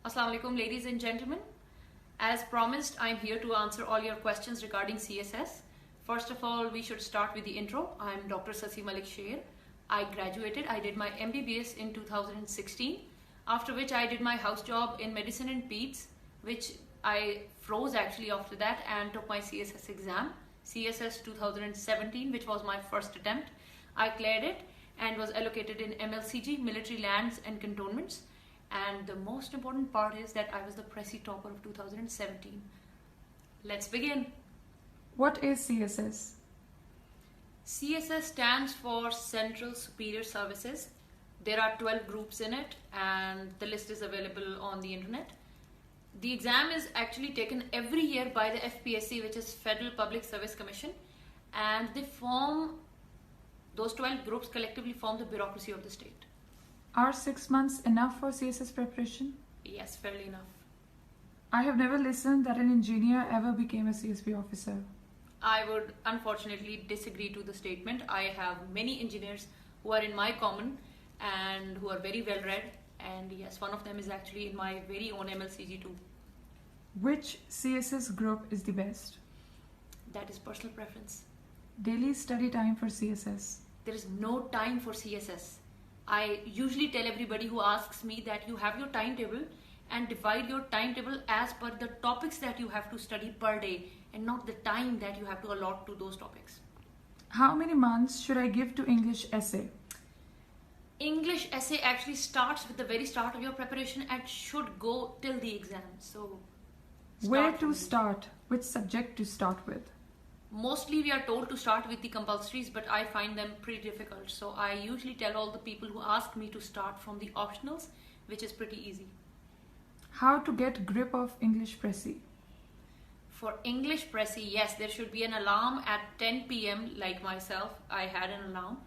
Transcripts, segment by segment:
Assalamu alaikum, ladies and gentlemen. As promised, I'm here to answer all your questions regarding CSS. First of all, we should start with the intro. I'm Dr. Sasi Malik Sher. I graduated. I did my MBBS in 2016, after which I did my house job in medicine and peds, which I froze actually after that and took my CSS exam. CSS 2017, which was my first attempt. I cleared it and was allocated in MLCG, military lands and cantonments. And the most important part is that I was the Pressy topper of 2017. Let's begin. What is CSS? CSS stands for Central Superior Services. There are 12 groups in it and the list is available on the internet. The exam is actually taken every year by the FPSC, which is Federal Public Service Commission, and those 12 groups collectively form the bureaucracy of the state. Are 6 months enough for CSS preparation? Yes, fairly enough. I have never listened that an engineer ever became a CSP officer. I would unfortunately disagree to the statement. I have many engineers who are in my common and who are very well read, and yes, one of them is actually in my very own MLCG too. Which CSS group is the best? That is personal preference. Daily study time for CSS. There is no time for CSS. I usually tell everybody who asks me that you have your timetable and divide your timetable as per the topics that you have to study per day and not the time that you have to allot to those topics. How many months should I give to English essay? English essay actually starts with the very start of your preparation and should go till the exam. So, Where to start? Which subject to start with? Mostly we are told to start with the compulsories, but I find them pretty difficult. So I usually tell all the people who ask me to start from the optionals, which is pretty easy. How to get grip of English Pressy? For English Pressy, yes, there should be an alarm at 10 p.m. like myself. I had an alarm.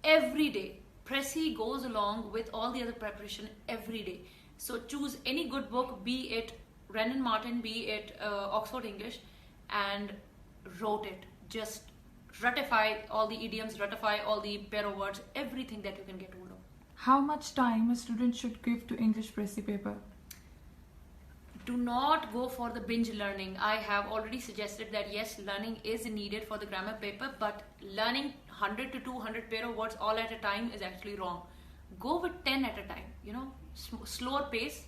Every day, Pressy goes along with all the other preparation every day. So choose any good book, be it Renan Martin, be it Oxford English, and wrote it. Just ratify all the idioms, ratify all the pair of words, everything that you can get hold of. How much time a student should give to English Pressy paper? Do not go for the binge learning. I have already suggested that yes, learning is needed for the grammar paper, but learning 100 to 200 pair of words all at a time is actually wrong. Go with 10 at a time, slower pace,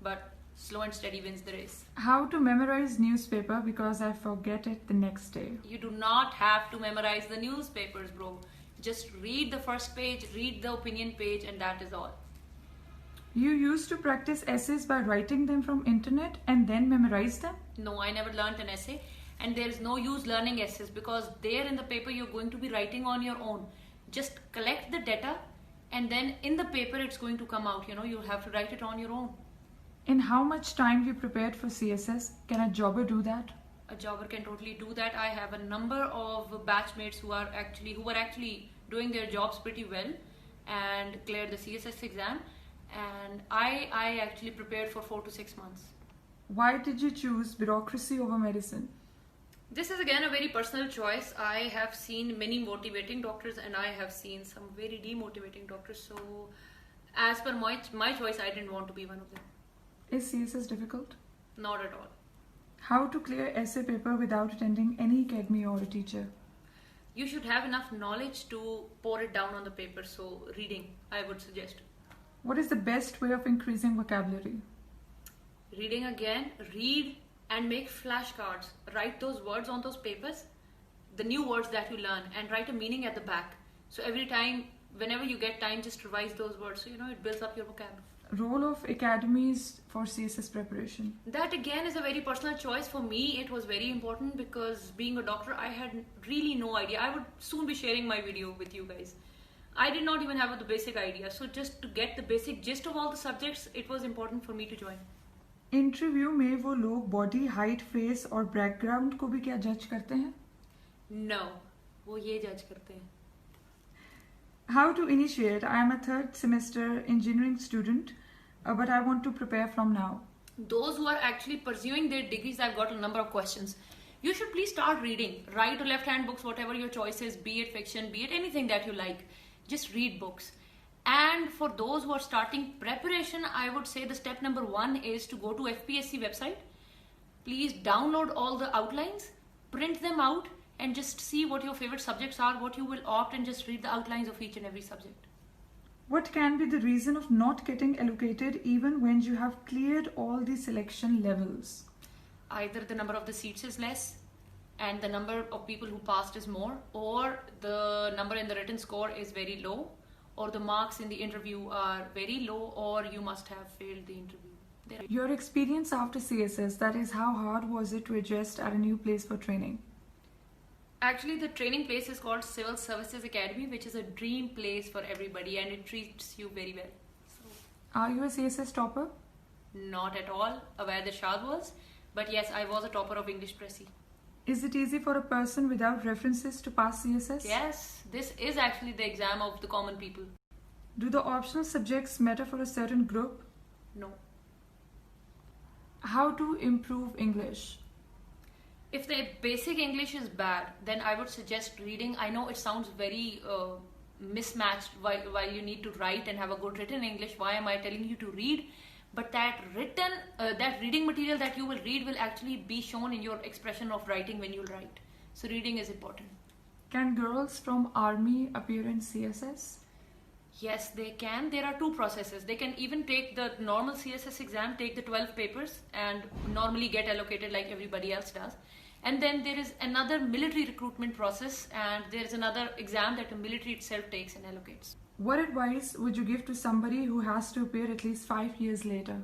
but slow and steady wins the race. How to memorize newspaper because I forget it the next day? You do not have to memorize the newspapers, bro. Just read the first page, read the opinion page, and that is all. You used to practice essays by writing them from internet and then memorize them? No, I never learned an essay, and there is no use learning essays because there in the paper you're going to be writing on your own. Just collect the data and then in the paper it's going to come out. You have to write it on your own. In how much time you prepared for CSS? Can a jobber do that? A jobber can totally do that. I have a number of batchmates who were actually doing their jobs pretty well and cleared the CSS exam. And I actually prepared for 4 to 6 months. Why did you choose bureaucracy over medicine? This is again a very personal choice. I have seen many motivating doctors and I have seen some very demotivating doctors. So as per my choice, I didn't want to be one of them. Is CSS difficult? Not at all. How to clear essay paper without attending any academy or a teacher? You should have enough knowledge to pour it down on the paper. So reading, I would suggest. What is the best way of increasing vocabulary? Reading again, read and make flashcards. Write those words on those papers, the new words that you learn, and write a meaning at the back. So every time, whenever you get time, just revise those words. So, it builds up your vocabulary. Role of academies for CSS preparation? That again is a very personal choice. For me, it was very important because being a doctor, I had really no idea. I would soon be sharing my video with you guys. I did not even have the basic idea. So just to get the basic gist of all the subjects, it was important for me to join. Interview में वो लोग body height face और background को भी क्या जज करते हैं? No, वो ये जज करते हैं. How to initiate? I am a third semester engineering student, but I want to prepare from now. Those who are actually pursuing their degrees, I've got a number of questions. You should please start reading. Right or left hand books, whatever your choice is, be it fiction, be it anything that you like. Just read books. And for those who are starting preparation, I would say the step number 1 is to go to FPSC website. Please download all the outlines, print them out, and just see what your favorite subjects are, what you will opt, and just read the outlines of each and every subject. What can be the reason of not getting allocated even when you have cleared all the selection levels? Either the number of the seats is less and the number of people who passed is more, or the number in the written score is very low, or the marks in the interview are very low, or you must have failed the interview. Your experience after CSS, that is, how hard was it to adjust at a new place for training? Actually, the training place is called Civil Services Academy, which is a dream place for everybody, and it treats you very well. So, Are you a CSS topper? not at all aware that Shad was, but yes, I was a topper of English Pressy. Is it easy for a person without references to pass CSS? Yes, this is actually the exam of the common people. Do the optional subjects matter for a certain group? No. How to improve English? If the basic English is bad, then I would suggest reading. I know it sounds very mismatched while you need to write and have a good written English. Why am I telling you to read? But that reading material that you will read will actually be shown in your expression of writing when you write. So reading is important. Can girls from army appear in CSS? Yes, they can. There are two processes. They can even take the normal CSS exam, take the 12 papers, and normally get allocated like everybody else does. And then there is another military recruitment process, and there is another exam that the military itself takes and allocates. What advice would you give to somebody who has to appear at least 5 years later?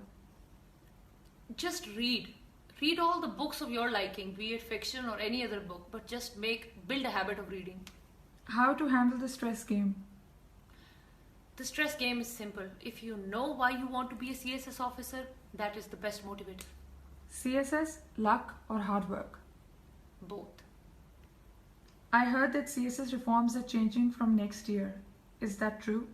Just read. Read all the books of your liking, be it fiction or any other book, but just build a habit of reading. How to handle the stress game? The stress game is simple. If you know why you want to be a CSS officer, that is the best motivator. CSS, luck, or hard work? Both. I heard that CSS reforms are changing from next year. Is that true?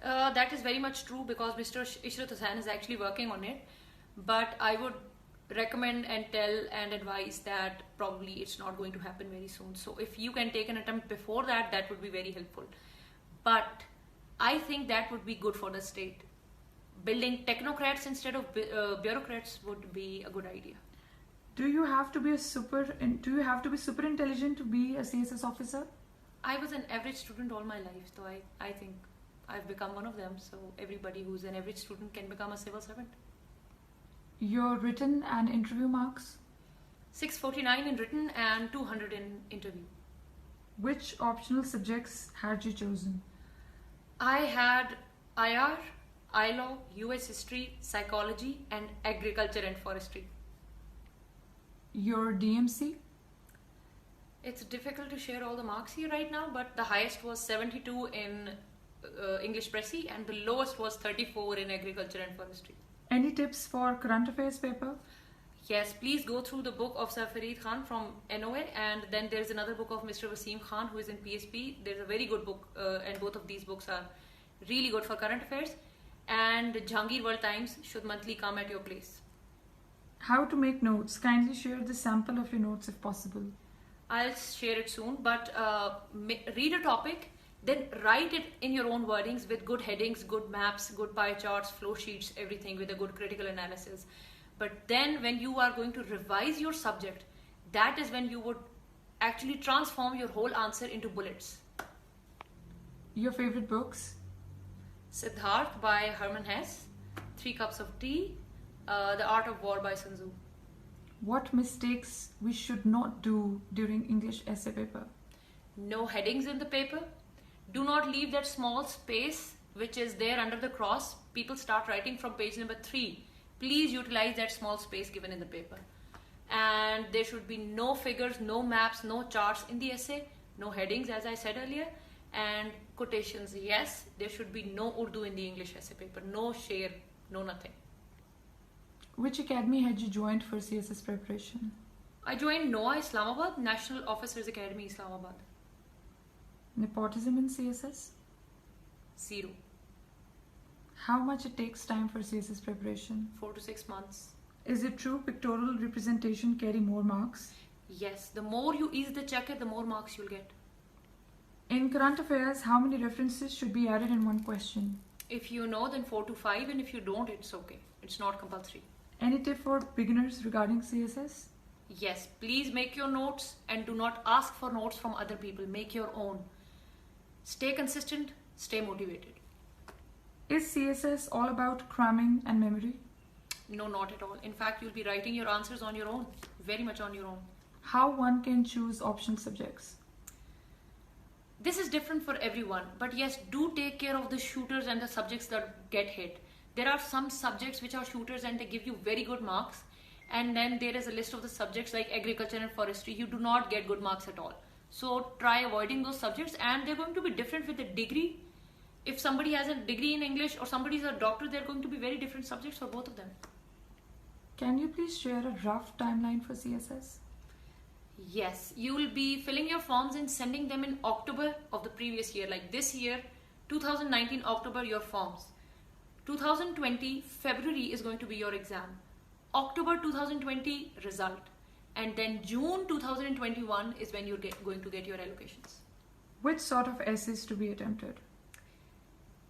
That is very much true because Mr. Ishrat Hussain is actually working on it. But I would recommend and tell and advise that probably it's not going to happen very soon. So if you can take an attempt before that, that would be very helpful. But I think that would be good for the state. Building technocrats instead of bureaucrats would be a good idea. Do you have to be super intelligent to be a CSS officer? I was an average student all my life, so I think I've become one of them. So everybody who's an average student can become a civil servant. Your written and interview marks? 649 in written and 200 in interview. Which optional subjects had you chosen? I had IR, ILO, US history, psychology, and agriculture and forestry. Your DMC? It's difficult to share all the marks here right now, but the highest was 72 in English Pressy and the lowest was 34 in agriculture and forestry. Any tips for current affairs paper? Yes, please go through the book of Sir Fareed Khan from NOA, and then there's another book of Mr. Wasim Khan who is in PSP. There's a very good book, and both of these books are really good for current affairs. And Jahangir World Times should monthly come at your place. How to make notes? Kindly share the sample of your notes if possible. I'll share it soon, but read a topic, then write it in your own wordings with good headings, good maps, good pie charts, flow sheets, everything with a good critical analysis. But then when you are going to revise your subject, that is when you would actually transform your whole answer into bullets. Your favorite books? Siddharth by Hermann Hesse, 3 Cups of Tea, The Art of War by Sun Tzu. What mistakes we should not do during English essay paper? No headings in the paper. Do not leave that small space which is there under the cross. People start writing from page number 3. Please utilize that small space given in the paper. And there should be no figures, no maps, no charts in the essay, no headings as I said earlier, and quotations. Yes, there should be no Urdu in the English essay paper, no share, no nothing. Which academy had you joined for CSS preparation? I joined NOA Islamabad, National Officers Academy Islamabad. Nepotism in CSS? 0. How much it takes time for CSS preparation? 4 to 6 months. Is it true pictorial representation carry more marks? Yes, the more you ease the checker, the more marks you'll get. In current affairs, how many references should be added in one question? If you know, then 4 to 5, and if you don't, it's okay. It's not compulsory. Any tip for beginners regarding CSS? Yes, please make your notes and do not ask for notes from other people. Make your own. Stay consistent, stay motivated. Is CSS all about cramming and memory? No, not at all. In fact, you'll be writing your answers on your own, very much on your own. How one can choose optional subjects? This is different for everyone, but yes, do take care of the shooters and the subjects that get hit. There are some subjects which are shooters and they give you very good marks, and then there is a list of the subjects like agriculture and forestry. You do not get good marks at all. So try avoiding those subjects, and they're going to be different with a degree. If somebody has a degree in English or somebody is a doctor, they're going to be very different subjects for both of them. Can you please share a rough timeline for CSS? Yes, you will be filling your forms and sending them in October of the previous year. Like this year, 2019 October, your forms. 2020 February is going to be your exam. October 2020 result. And then June 2021 is when you're going to get your allocations. Which sort of essays to be attempted?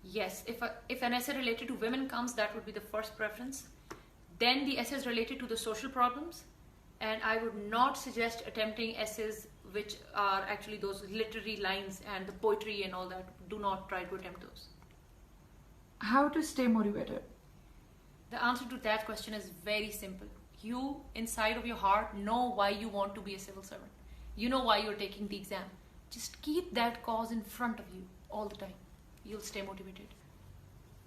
Yes, if an essay related to women comes, that would be the first preference. Then the essays related to the social problems. And I would not suggest attempting essays which are actually those literary lines and the poetry and all that. Do not try to attempt those. How to stay motivated? The answer to that question is very simple. You, inside of your heart, know why you want to be a civil servant. You know why you're taking the exam. Just keep that cause in front of you all the time. You'll stay motivated.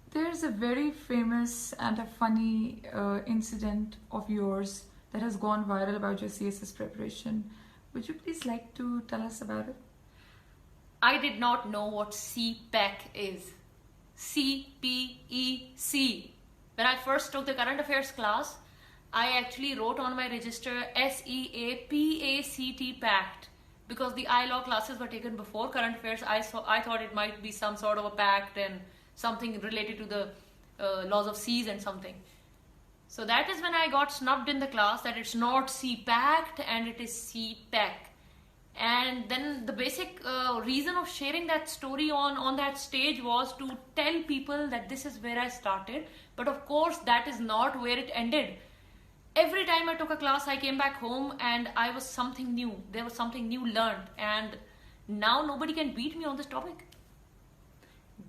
There's a very famous and a funny incident of yours that has gone viral about your CSS preparation. Would you please like to tell us about it? I did not know what CPEC is. CPEC. When I first took the current affairs class, I actually wrote on my register SEAPACT pact, because the I-Law classes were taken before current affairs. I thought it might be some sort of a pact and something related to the laws of seas and something. So that is when I got snubbed in the class that it's not CPACT and it is CPEC. And then the basic reason of sharing that story on that stage was to tell people that this is where I started. But of course, that is not where it ended. Every time I took a class, I came back home and I was something new. There was something new learned. And now nobody can beat me on this topic.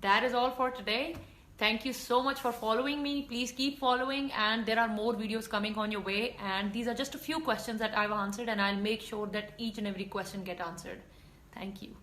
That is all for today. Thank you so much for following me. Please keep following, and there are more videos coming on your way. And these are just a few questions that I've answered, and I'll make sure that each and every question get answered. Thank you.